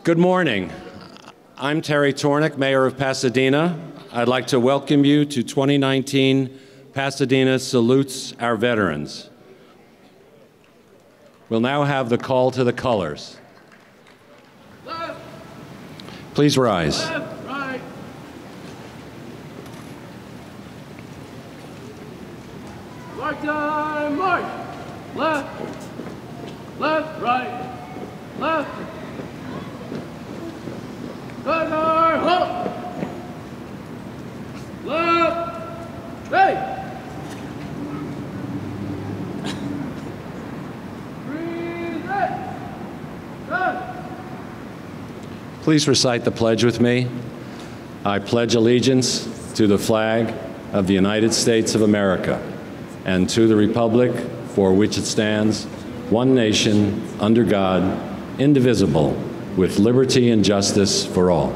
Good morning. I'm Terry Tornek, Mayor of Pasadena. I'd like to welcome you to 2019 Pasadena Salutes Our Veterans. We'll now have the call to the colors. Left. Please rise. Left, right. Mark time, march. Left, left, right, left. Gunner, halt. Left, right. Please recite the pledge with me. I pledge allegiance to the flag of the United States of America and to the republic for which it stands, one nation, under God, indivisible, with liberty and justice for all.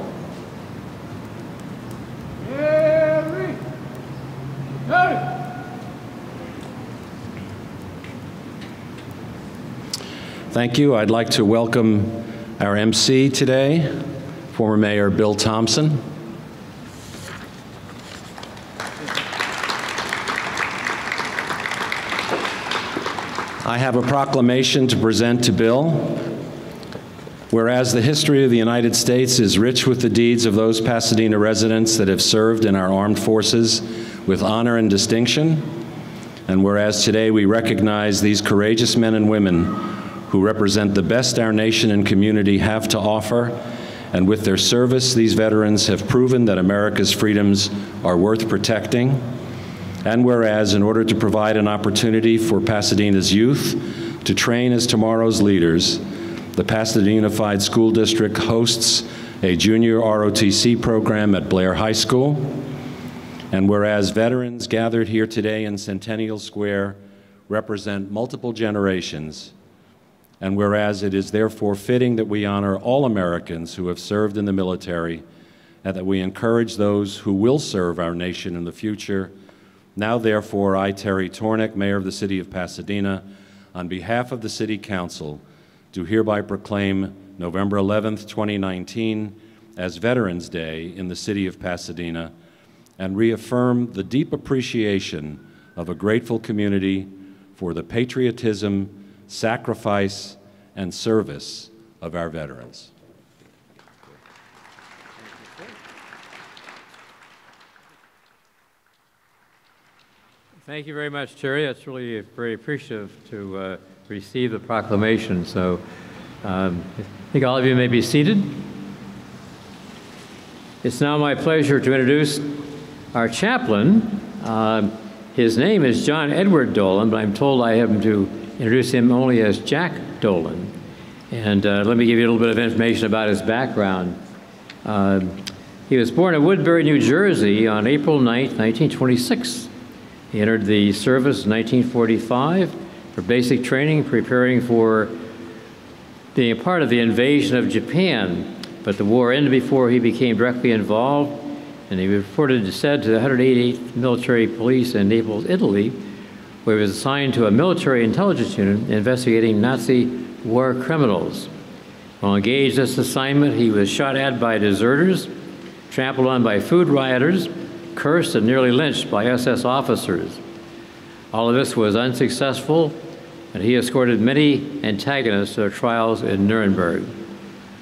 Thank you. I'd like to welcome our MC today, former Mayor Bill Thomson. I have a proclamation to present to Bill. Whereas the history of the United States is rich with the deeds of those Pasadena residents that have served in our armed forces with honor and distinction, and whereas today we recognize these courageous men and women who represent the best our nation and community have to offer, and with their service, these veterans have proven that America's freedoms are worth protecting. And whereas, in order to provide an opportunity for Pasadena's youth to train as tomorrow's leaders, the Pasadena Unified School District hosts a junior ROTC program at Blair High School. And whereas veterans gathered here today in Centennial Square represent multiple generations, and whereas it is therefore fitting that we honor all Americans who have served in the military and that we encourage those who will serve our nation in the future, now therefore I, Terry Tornek, Mayor of the City of Pasadena, on behalf of the City Council, do hereby proclaim November 11th, 2019 as Veterans Day in the City of Pasadena and reaffirm the deep appreciation of a grateful community for the patriotism, sacrifice, and service of our veterans. Thank you very much, Terry. That's really very appreciative to receive the proclamation. So I think all of you may be seated. It's now my pleasure to introduce our chaplain. His name is John Edward Dolan, but I'm told I have to introduce him only as Jack Dolan. And let me give you a little bit of information about his background. He was born in Woodbury, New Jersey on April 9th, 1926. He entered the service in 1945 for basic training, preparing for being a part of the invasion of Japan. But the war ended before he became directly involved, and he reported said to the 188th Military Police in Naples, Italy, where he was assigned to a military intelligence unit investigating Nazi war criminals. While engaged in this assignment, he was shot at by deserters, trampled on by food rioters, cursed and nearly lynched by SS officers. All of this was unsuccessful, and he escorted many antagonists to their trials in Nuremberg.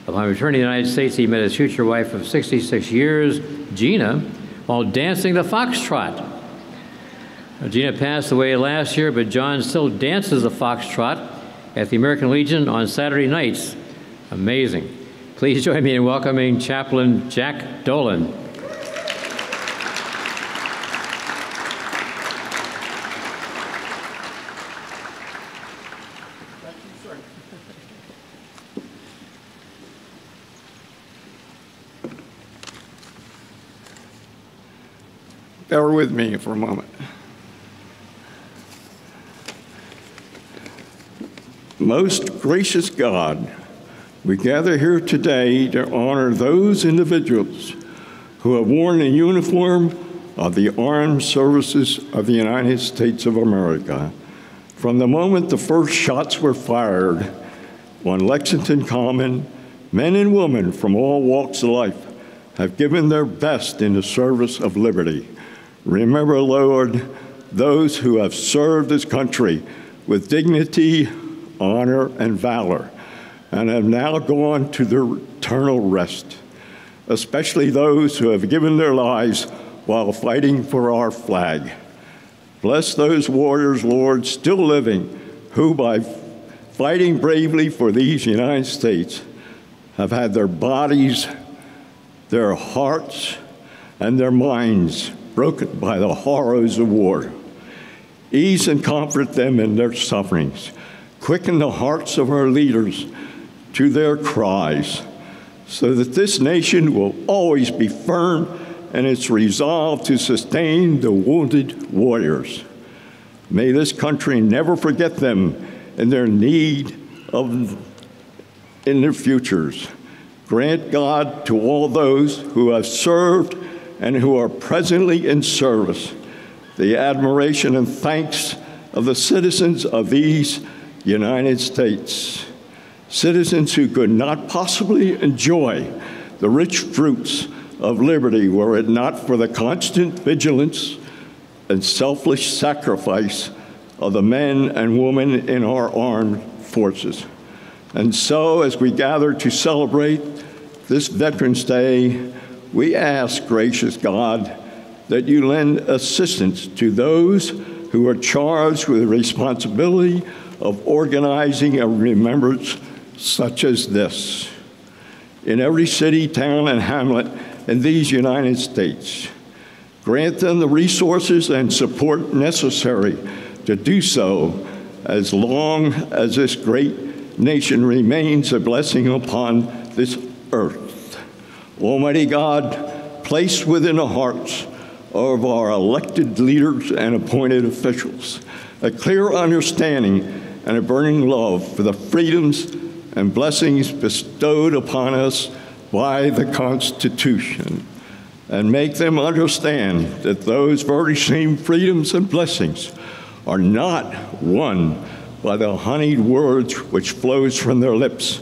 Upon returning to the United States, he met his future wife of 66 years, Gina, while dancing the foxtrot. Gina passed away last year, but John still dances the foxtrot at the American Legion on Saturday nights. Amazing. Please join me in welcoming Chaplain Jack Dolan. Bear with me for a moment. Most gracious God, we gather here today to honor those individuals who have worn the uniform of the armed services of the United States of America. From the moment the first shots were fired on Lexington Common Men and women from all walks of life have given their best in the service of liberty. Remember, Lord, those who have served this country with dignity, honor, and valor, and have now gone to their eternal rest, especially those who have given their lives while fighting for our flag. Bless those warriors, Lord, still living, who by fighting bravely for these United States have had their bodies, their hearts, and their minds broken by the horrors of war. Ease and comfort them in their sufferings. Quicken the hearts of our leaders to their cries, so that this nation will always be firm in its resolve to sustain the wounded warriors. May this country never forget them in their need in their futures. Grant, God, to all those who have served and who are presently in service, the admiration and thanks of the citizens of these United States, citizens who could not possibly enjoy the rich fruits of liberty were it not for the constant vigilance and selfless sacrifice of the men and women in our armed forces. And so, as we gather to celebrate this Veterans Day, we ask, gracious God, that you lend assistance to those who are charged with the responsibility of organizing a remembrance such as this in every city, town, and hamlet in these United States. Grant them the resources and support necessary to do so as long as this great nation remains a blessing upon this earth. Almighty God, place within the hearts of our elected leaders and appointed officials a clear understanding and a burning love for the freedoms and blessings bestowed upon us by the Constitution, and make them understand that those very same freedoms and blessings are not won by the honeyed words which flows from their lips,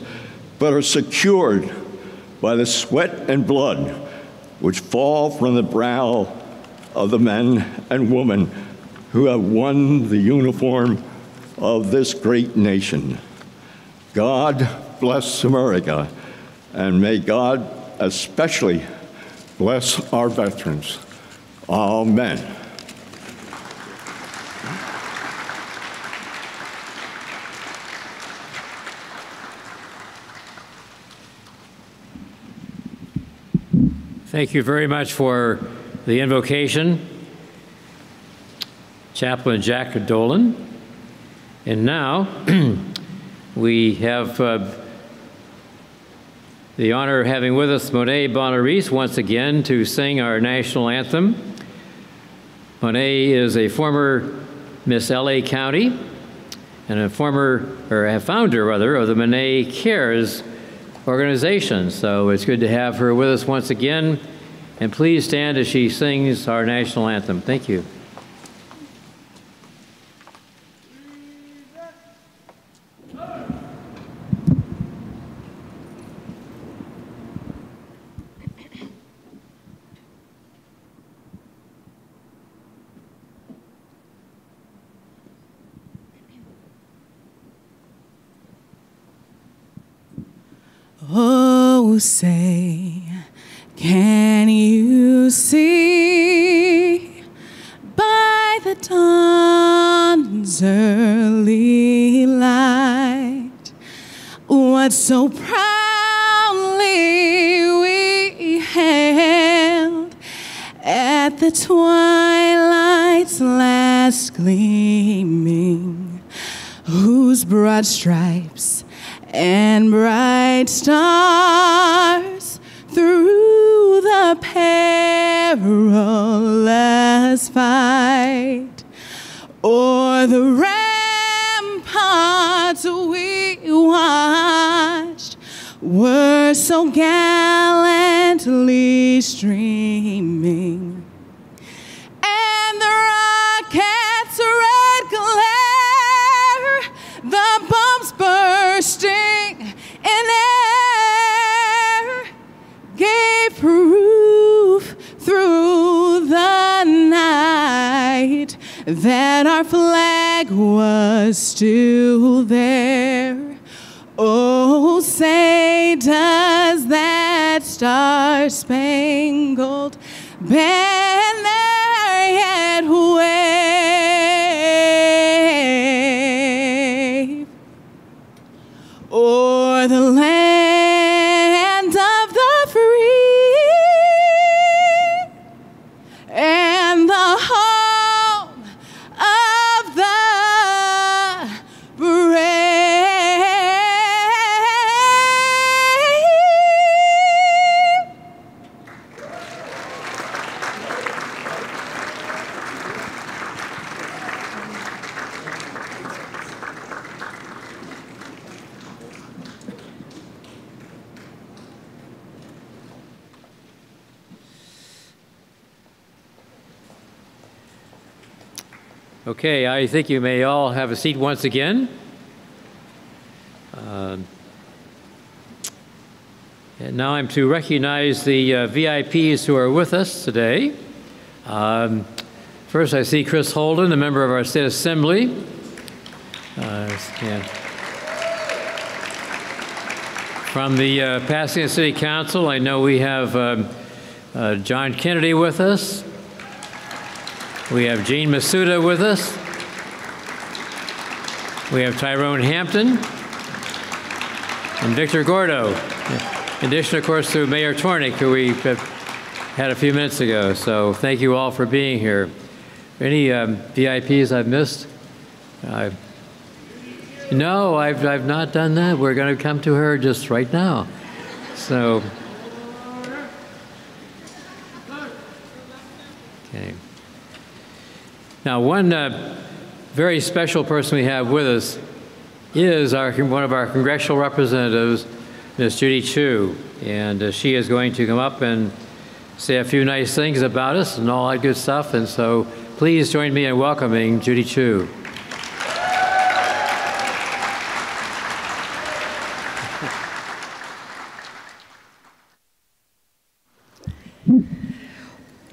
but are secured by the sweat and blood which fall from the brow of the men and women who have won the uniform of this great nation. God bless America, and may God especially bless our veterans. Amen. Thank you very much for the invocation, Chaplain Jack Dolan. And now we have the honor of having with us Monet Bagneris once again to sing our national anthem. Monet is a former Miss LA County and a founder of the Monet Cares organization. So it's good to have her with us once again. And please stand as she sings our national anthem. Thank you. Oh, say, can you see by the dawn's early light what so proudly we hailed at the twilight's last gleaming, whose broad stripes and bright stars through the perilous fight o'er the ramparts we watched were so gallantly streaming, and the rocket's red glare, the bombs bursting in air, that our flag was still there. Oh, say does that star-spangled banner yet wave o'er the land of the free and the home of the brave. Okay, I think you may all have a seat once again. And now I'm to recognize the VIPs who are with us today. First, I see Chris Holden, a member of our State Assembly. From the Pasadena City Council, I know we have John Kennedy with us. We have Jean Masuda with us. We have Tyrone Hampton and Victor Gordo. In addition, of course, to Mayor Tornek, who we had a few minutes ago. So thank you all for being here. Any VIPs I've missed? No, I've not done that. We're going to come to her just right now. So, okay. Now, one very special person we have with us is one of our congressional representatives, Ms. Judy Chu, and she is going to come up and say a few nice things about us and all that good stuff. And so, please join me in welcoming Judy Chu.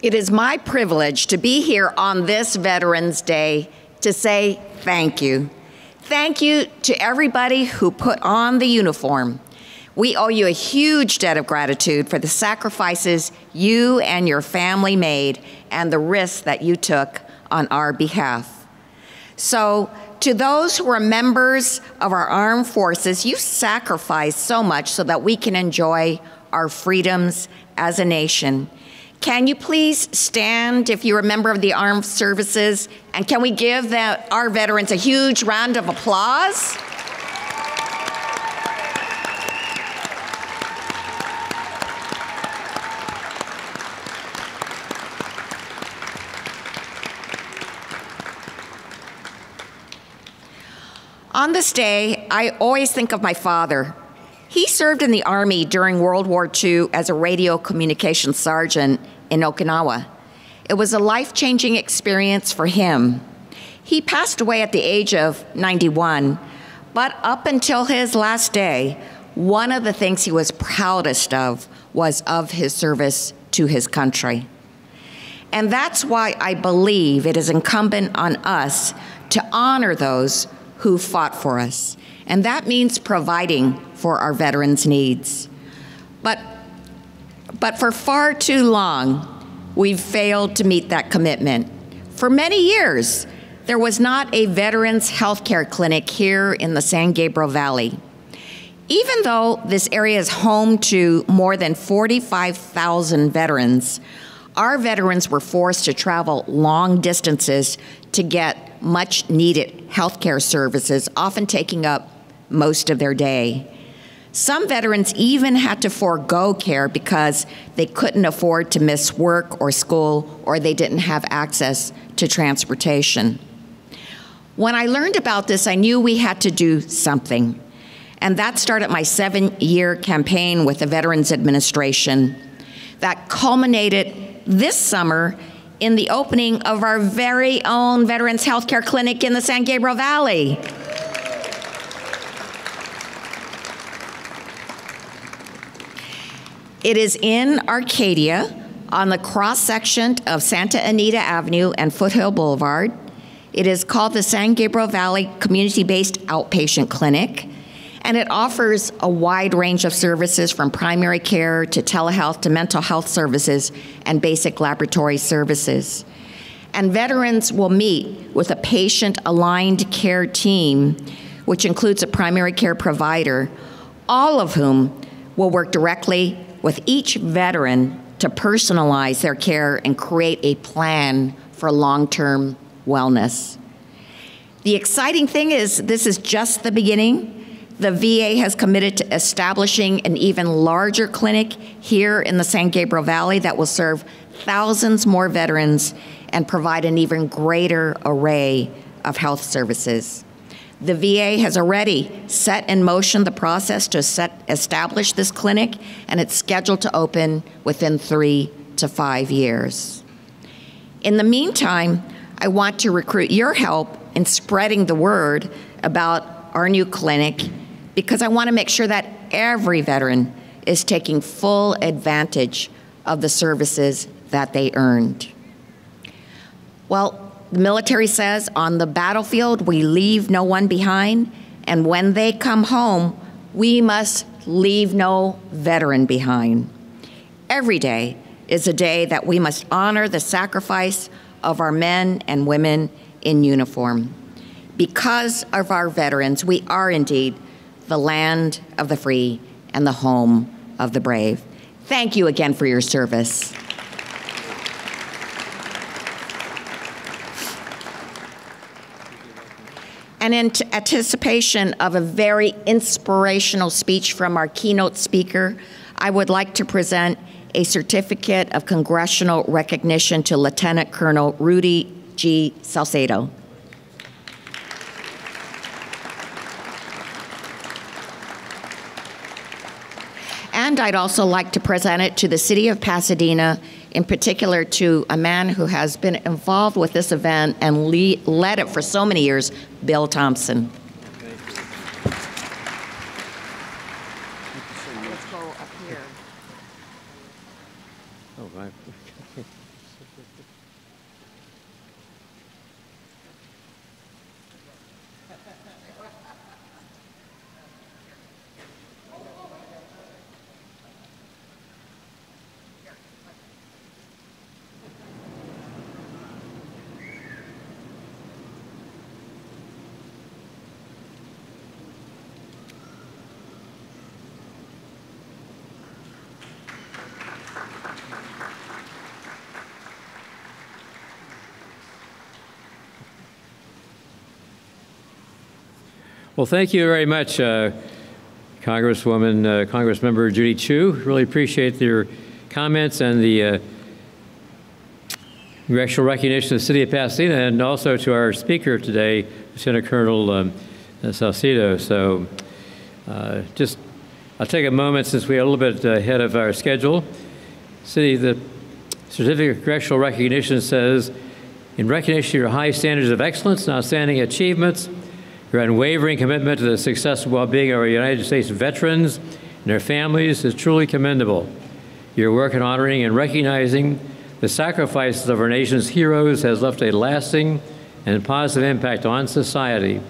It is my privilege to be here on this Veterans Day to say thank you. Thank you to everybody who put on the uniform. We owe you a huge debt of gratitude for the sacrifices you and your family made and the risks that you took on our behalf. So, to those who are members of our armed forces, you sacrificed so much so that we can enjoy our freedoms as a nation. Can you please stand if you're a member of the armed services? And can we give our veterans a huge round of applause? On this day, I always think of my father. He served in the Army during World War II as a radio communications sergeant in Okinawa. It was a life-changing experience for him. He passed away at the age of 91, but up until his last day, one of the things he was proudest of was of his service to his country. And that's why I believe it is incumbent on us to honor those who fought for us. And that means providing for our veterans' needs. But for far too long, we've failed to meet that commitment. For many years, there was not a veterans healthcare clinic here in the San Gabriel Valley. Even though this area is home to more than 45,000 veterans, our veterans were forced to travel long distances to get much needed healthcare services, often taking up most of their day. Some veterans even had to forego care because they couldn't afford to miss work or school, or they didn't have access to transportation. When I learned about this, I knew we had to do something. And that started my 7-year campaign with the Veterans Administration that culminated this summer in the opening of our very own Veterans Healthcare Clinic in the San Gabriel Valley. It is in Arcadia on the cross-section of Santa Anita Avenue and Foothill Boulevard. It is called the San Gabriel Valley Community-Based Outpatient Clinic, and it offers a wide range of services from primary care to telehealth to mental health services and basic laboratory services. And veterans will meet with a patient-aligned care team, which includes a primary care provider, all of whom will work directly with each veteran to personalize their care and create a plan for long-term wellness. The exciting thing is this is just the beginning. The VA has committed to establishing an even larger clinic here in the San Gabriel Valley that will serve thousands more veterans and provide an even greater array of health services. The VA has already set in motion the process to establish this clinic, and it's scheduled to open within 3 to 5 years. In the meantime, I want to recruit your help in spreading the word about our new clinic, because I want to make sure that every veteran is taking full advantage of the services that they earned. Well, the military says on the battlefield, we leave no one behind, and when they come home, we must leave no veteran behind. Every day is a day that we must honor the sacrifice of our men and women in uniform. Because of our veterans, we are indeed the land of the free and the home of the brave. Thank you again for your service. And in anticipation of a very inspirational speech from our keynote speaker, I would like to present a certificate of congressional recognition to Lieutenant Colonel Rudy G. Salcido. And I'd also like to present it to the City of Pasadena, in particular to a man who has been involved with this event and led it for so many years, Bill Thomson. Let's go up here. Oh, right. Well, thank you very much, Congressmember Judy Chu. Really appreciate your comments and the congressional recognition of the City of Pasadena, and also to our speaker today, Lieutenant Colonel Salcido. So I'll take a moment, since we are a little bit ahead of our schedule. The Certificate of Congressional Recognition says, in recognition of your high standards of excellence and outstanding achievements, your unwavering commitment to the successful well-being of our United States veterans and their families is truly commendable. Your work in honoring and recognizing the sacrifices of our nation's heroes has left a lasting and positive impact on society.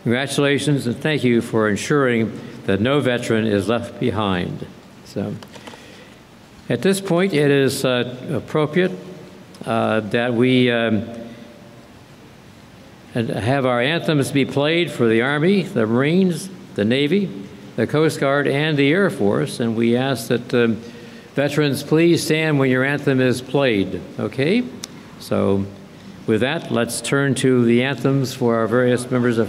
Congratulations, and thank you for ensuring that no veteran is left behind. So, at this point, it is appropriate that we and have our anthems be played for the Army, the Marines, the Navy, the Coast Guard, and the Air Force. And we ask that veterans please stand when your anthem is played, okay? So with that, let's turn to the anthems for our various members of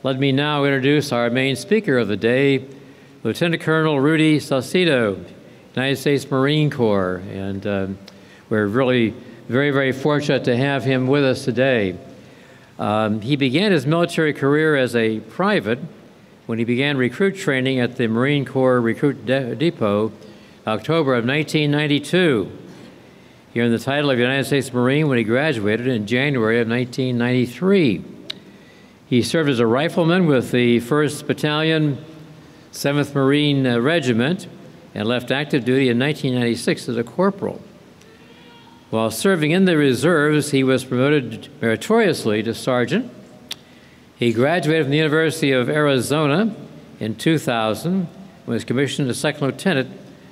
Let me now introduce our main speaker of the day, Lieutenant Colonel Rudy Salcido, United States Marine Corps, and we're really very, very fortunate to have him with us today. He began his military career as a private when he began recruit training at the Marine Corps Recruit Depot, October of 1992. He earned the title of United States Marine when he graduated in January of 1993. He served as a rifleman with the 1st Battalion, 7th Marine Regiment, and left active duty in 1996 as a corporal. While serving in the reserves, he was promoted meritoriously to sergeant. He graduated from the University of Arizona in 2000 and was commissioned as second lieutenant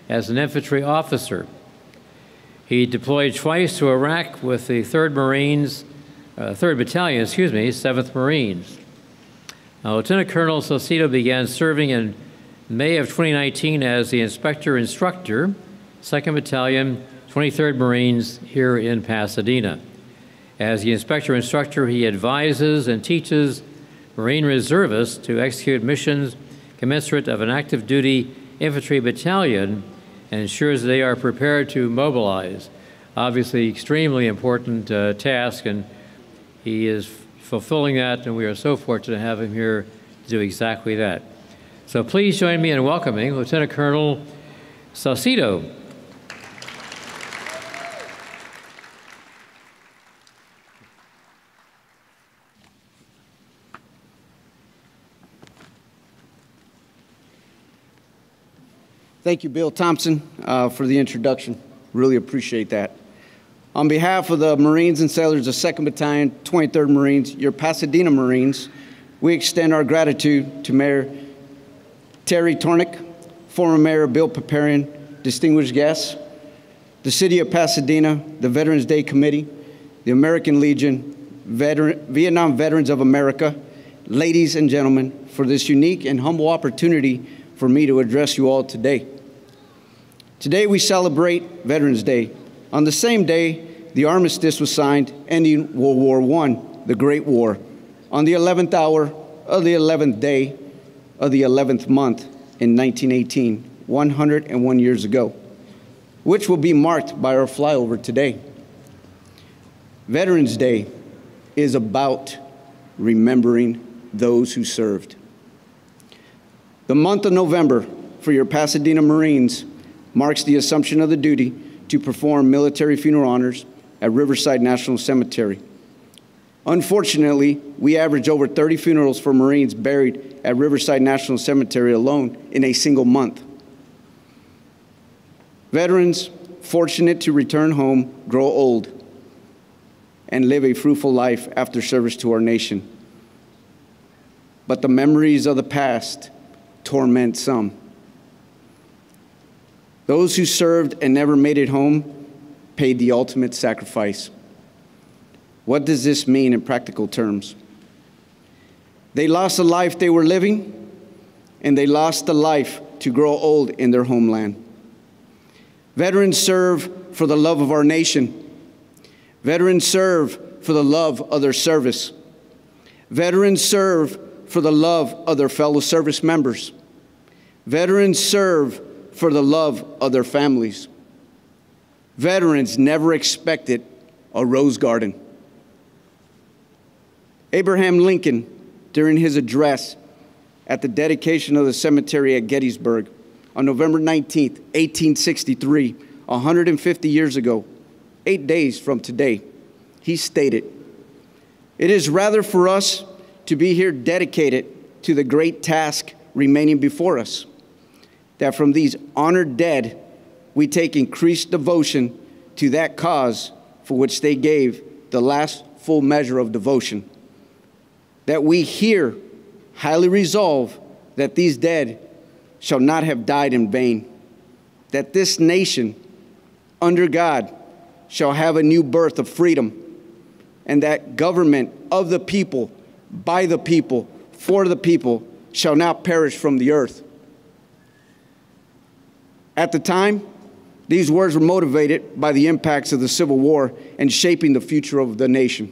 as an infantry officer. He deployed twice to Iraq with the 3rd Battalion, 7th Marines. Lieutenant Colonel Salcido began serving in May of 2019 as the Inspector Instructor, 2nd Battalion, 23rd Marines here in Pasadena. As the Inspector Instructor, he advises and teaches Marine reservists to execute missions commensurate of an active duty infantry battalion and ensures they are prepared to mobilize. Obviously, extremely important task, and he is fulfilling that, and we are so fortunate to have him here to do exactly that. So please join me in welcoming Lieutenant Colonel Salcido. Thank you, Bill Thomson, for the introduction. Really appreciate that. On behalf of the Marines and sailors of 2nd Battalion, 23rd Marines, your Pasadena Marines, we extend our gratitude to Mayor Terry Tornek, former Mayor Bill Paparian, distinguished guests, the City of Pasadena, the Veterans Day Committee, the American Legion, Vietnam Veterans of America, ladies and gentlemen, for this unique and humble opportunity for me to address you all today. Today we celebrate Veterans Day. On the same day, the armistice was signed, ending World War I, the Great War, on the 11th hour of the 11th day of the 11th month in 1918, 101 years ago, which will be marked by our flyover today. Veterans Day is about remembering those who served. The month of November for your Pasadena Marines marks the assumption of the duty to perform military funeral honors at Riverside National Cemetery. Unfortunately, we average over 30 funerals for Marines buried at Riverside National Cemetery alone in a single month. Veterans fortunate to return home grow old and live a fruitful life after service to our nation. But the memories of the past torment some. Those who served and never made it home paid the ultimate sacrifice. What does this mean in practical terms? They lost the life they were living, and they lost the life to grow old in their homeland. Veterans serve for the love of our nation. Veterans serve for the love of their service. Veterans serve for the love of their fellow service members. Veterans serve for the love of their families. Veterans never expected a rose garden. Abraham Lincoln, during his address at the dedication of the cemetery at Gettysburg on November 19th, 1863, 150 years ago, 8 days from today, he stated, "It is rather for us to be here dedicated to the great task remaining before us, that from these honored dead we take increased devotion to that cause for which they gave the last full measure of devotion, that we here highly resolve that these dead shall not have died in vain, that this nation, under God, shall have a new birth of freedom, and that government of the people, by the people, for the people, shall not perish from the earth." At the time, these words were motivated by the impacts of the Civil War and shaping the future of the nation.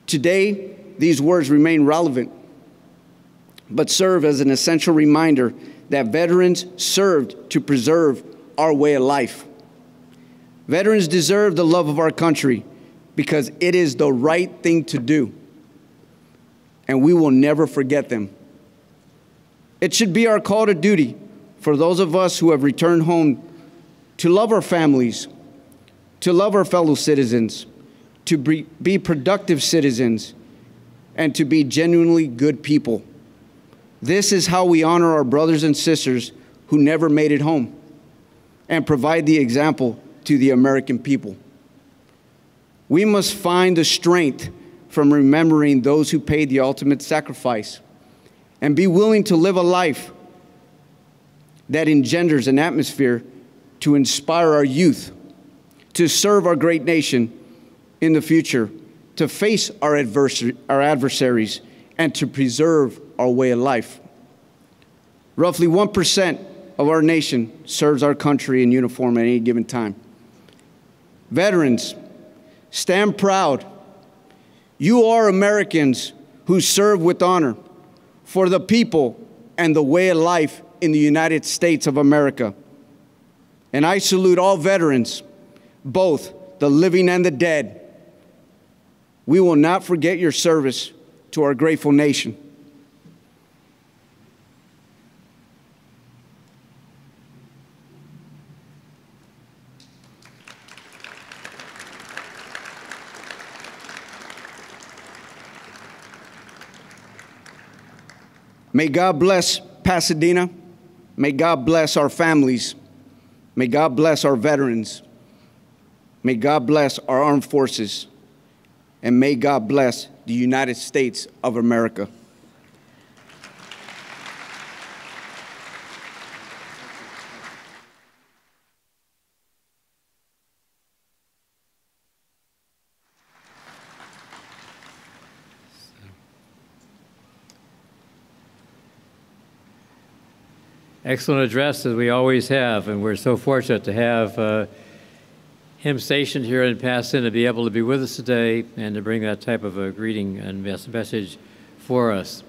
Today, these words remain relevant. but serve as an essential reminder that veterans served to preserve our way of life. Veterans deserve the love of our country because it is the right thing to do, and we will never forget them. It should be our call to duty for those of us who have returned home to love our families, to love our fellow citizens, to be productive citizens, and to be genuinely good people. This is how we honor our brothers and sisters who never made it home and provide the example to the American people. We must find the strength from remembering those who paid the ultimate sacrifice and be willing to live a life that engenders an atmosphere to inspire our youth, to serve our great nation in the future, to face our adversaries, and to preserve our way of life. Roughly 1% of our nation serves our country in uniform at any given time. Veterans, stand proud. You are Americans who serve with honor for the people and the way of life in the United States of America. And I salute all veterans, both the living and the dead. We will not forget your service to our grateful nation. May God bless Pasadena. May God bless our families. May God bless our veterans. May God bless our armed forces. And may God bless the United States of America. Excellent address, as we always have, and we're so fortunate to have him stationed here in Pasadena to be able to be with us today and to bring that type of a greeting and message for us.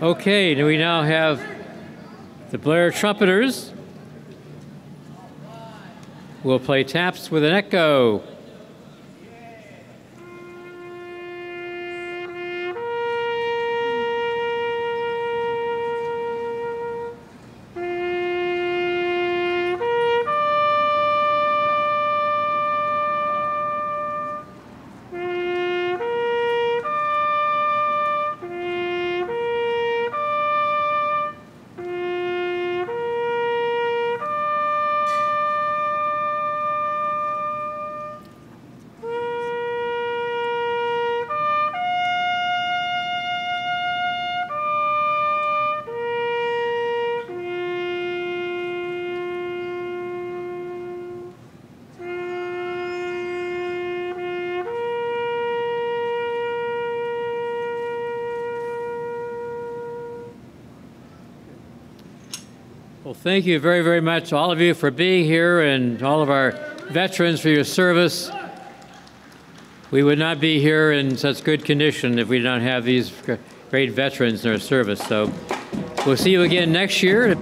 Okay, we now have the Blair trumpeters who will play taps with an echo. Well, thank you very, very much, all of you, for being here, and all of our veterans for your service. We would not be here in such good condition if we did not have these great veterans in our service. So we'll see you again next year.